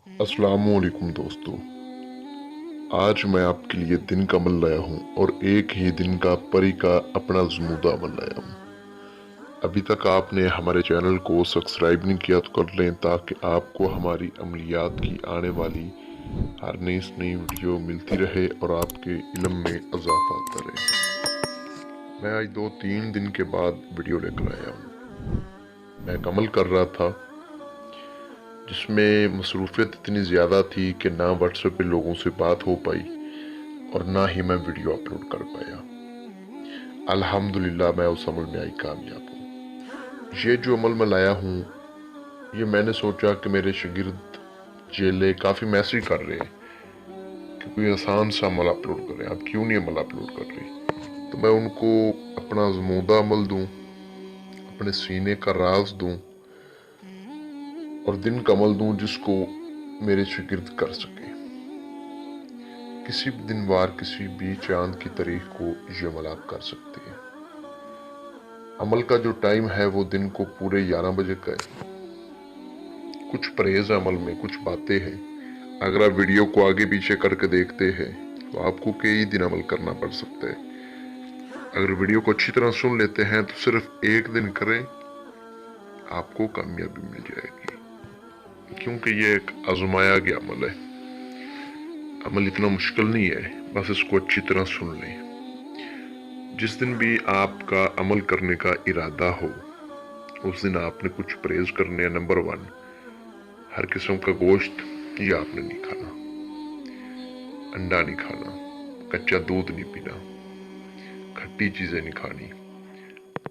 अस्सलामुअलैकुम दोस्तों। आज मैं आपके लिए दिन का अमल लाया हूँ और एक ही दिन का परी का अपना ज़मूदा अमल लाया हूँ। अभी तक आपने हमारे चैनल को सब्सक्राइब नहीं किया तो कर लें, ताकि आपको हमारी अमलियात की आने वाली हर नई से नई वीडियो मिलती रहे और आपके इल्म में इजाफा होता रहे। मैं आज 2-3 दिन के बाद वीडियो लेकर आया हूँ। मैं एक अमल कर रहा था जिसमें मसरूफियत इतनी ज़्यादा थी कि ना व्हाट्सएप पे लोगों से बात हो पाई और ना ही मैं वीडियो अपलोड कर पाया। अल्हम्दुलिल्लाह मैं उस अमल में आई कामयाब हूँ। ये जो अमल मैं लाया हूँ, ये मैंने सोचा कि मेरे शागिर्द जेले काफ़ी मैसेज कर रहे हैं कि कोई आसान सा अमल अपलोड करें, आप क्यों नहीं अमल अपलोड कर रहे। तो मैं उनको अपना ज़मूदा अमल दूँ, अपने सीने का राज दूँ और दिन का अमल दूँ जिसको मेरे शागिर्द कर सके। किसी भी दिन वार किसी भी चांद की तारीख को ये अमल आप कर सकते हैं। अमल का जो टाइम है वो दिन को पूरे 11 बजे का है। कुछ परहेज अमल में, कुछ बातें हैं। अगर आप वीडियो को आगे पीछे करके देखते हैं तो आपको कई दिन अमल करना पड़ सकता है। अगर वीडियो को अच्छी तरह सुन लेते हैं तो सिर्फ एक दिन करें, आपको कामयाबी मिल जाएगी, क्योंकि ये एक आजमाया गया अमल है। अमल इतना मुश्किल नहीं है, बस इसको अच्छी तरह सुन लें। जिस दिन भी आपका अमल करने का इरादा हो, उस दिन आपने कुछ परहेज करने हैं। नंबर 1, हर किस्म का गोश्त ये आपने नहीं खाना, अंडा नहीं खाना, कच्चा दूध नहीं पीना, खट्टी चीज़ें नहीं खानी,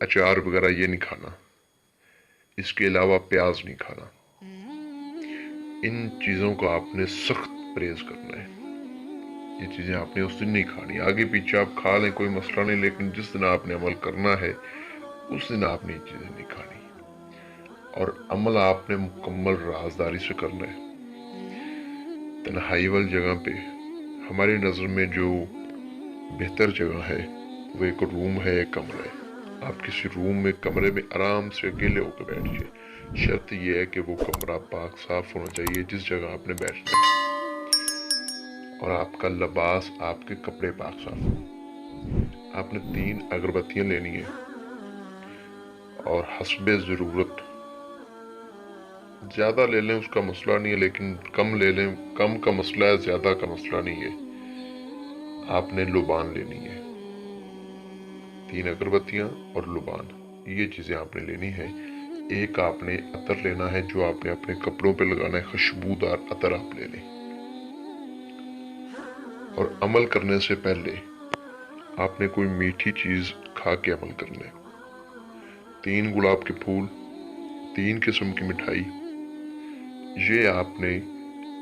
अचार वगैरह ये नहीं खाना। इसके अलावा प्याज नहीं खाना। इन चीज़ों का आपने सख्त परहेज करना है। ये चीज़ें आपने उस दिन नहीं खानी। आगे पीछे आप खा लें, कोई मसला नहीं, लेकिन जिस दिन आपने अमल करना है उस दिन आपने ये चीज़ें नहीं खानी। और अमल आपने मुकम्मल राजदारी से करना है, तन्हाई वाली जगह पे। हमारी नज़र में जो बेहतर जगह है वो एक रूम है, एक कमरा है। आप किसी रूम में, कमरे में आराम से अकेले होकर बैठिए। शर्त यह है कि वो कमरा पाक साफ होना चाहिए जिस जगह आपने बैठना है, और आपका लिबास, आपके कपड़े पाक साफ हो। आपने 3 अगरबत्तियां लेनी है और हस्बे ज़रूरत, ज़्यादा ले लें उसका मसला नहीं है, लेकिन कम ले लें, कम का मसला है, ज़्यादा का मसला नहीं है। आपने लुबान लेनी है, 3 अगरबत्तियां और लुबान, ये चीज़ें आपने लेनी है। एक आपने अतर लेना है जो आपने अपने कपड़ों पे लगाना है, खुशबूदार अतर आप ले लें। और अमल करने से पहले आपने कोई मीठी चीज़ खा के अमल करना है। 3 गुलाब के फूल, 3 किस्म की मिठाई, ये आपने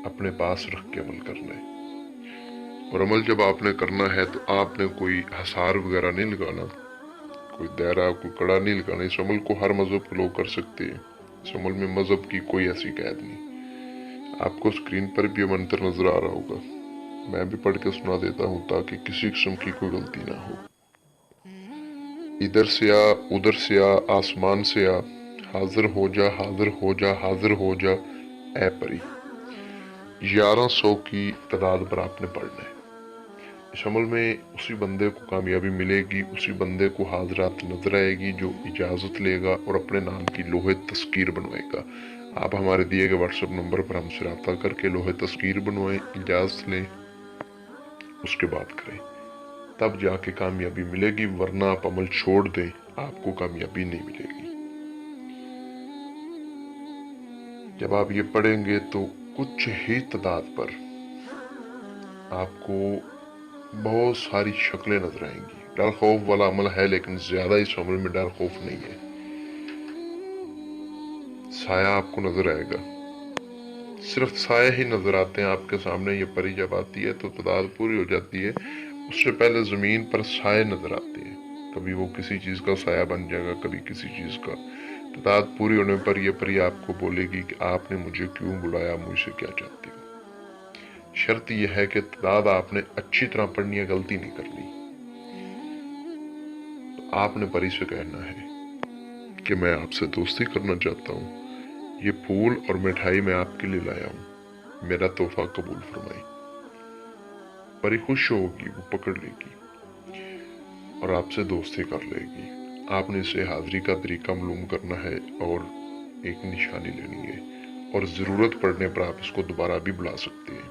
अपने पास रख के अमल करना है। और अमल जब आपने करना है तो आपने कोई हसार वगैरह नहीं लगाना, कोई दायरा, कोई कड़ा नहीं लगाना। इस अमल को हर मज़हब के लोग कर सकते हैं। इस अमल में मज़हब की कोई ऐसी कैद नहीं। आपको स्क्रीन पर भी मंत्र नजर आ रहा होगा, मैं भी पढ़ के सुना देता हूँ ताकि किसी किस्म की कोई गलती ना हो। इधर से आ, उधर से आ, आसमान से आ, हाजिर हो जा, हाजिर हो जा, हाजिर हो जा ऐ परी। 1100 की तादाद पर आपने पढ़ना है। इस अमल में उसी बंदे को कामयाबी मिलेगी, उसी बंदे को हाजरात नजर आएगी जो इजाज़त लेगा और अपने नाम की लोहे तस्कीर बनवाएगा। आप हमारे दिए गए व्हाट्सएप नंबर पर हमसे रब्ता करके लोहे तस्कीर बनवाएं, इजाज़त लें, उसके बाद करें, तब जाके कामयाबी मिलेगी। वरना आप अमल छोड़ दें, आपको कामयाबी नहीं मिलेगी। जब आप ये पढ़ेंगे तो कुछ ही तादाद पर आपको बहुत सारी शक्लें नजर आएंगी। डर खौफ वाला अमल है, लेकिन ज्यादा इस अमल में डर खौफ नहीं है। साया आपको नजर आएगा, सिर्फ साया ही नजर आते हैं आपके सामने। ये परी जब आती है तो तादाद पूरी हो जाती है, उससे पहले जमीन पर साए नजर आते हैं। कभी वो किसी चीज का साया बन जाएगा, कभी किसी चीज का। तादाद पूरी होने पर यह परी आपको बोलेगी कि आपने मुझे क्यों बुलाया, मुझसे क्या चाहती हो। शर्त यह है कि तादाद आपने अच्छी तरह पढ़नी है, गलती नहीं करनी। तो आपने परी से कहना है कि मैं आपसे दोस्ती करना चाहता हूँ, ये फूल और मिठाई मैं आपके लिए लाया हूँ, میرا تحفہ قبول فرمائے۔ پری خوش ہوگی، وہ پکڑ لے گی اور آپ سے دوستی کر لے گی۔ آپ نے اسے حاضری کا طریقہ معلوم کرنا ہے اور ایک نشانی لینی ہے، اور ضرورت پڑنے پر آپ اس کو دوبارہ بھی بلا سکتے ہیں۔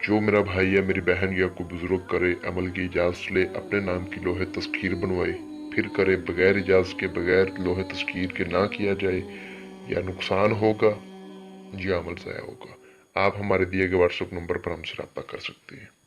جو میرا بھائی یا میری بہن یا کوئی بزرگ کرے، عمل کی اجازت لے، اپنے نام کی لوح تذکیر بنوائے، پھر کرے، بغیر اجازت کے، بغیر لوح تذکیر کے نہ کیا جائے، یا نقصان ہوگا یا عمل ضائع ہوگا۔ آپ ہمارے دیے گئے واٹس ایپ نمبر پر ہم سے رابطہ کر سکتے ہیں۔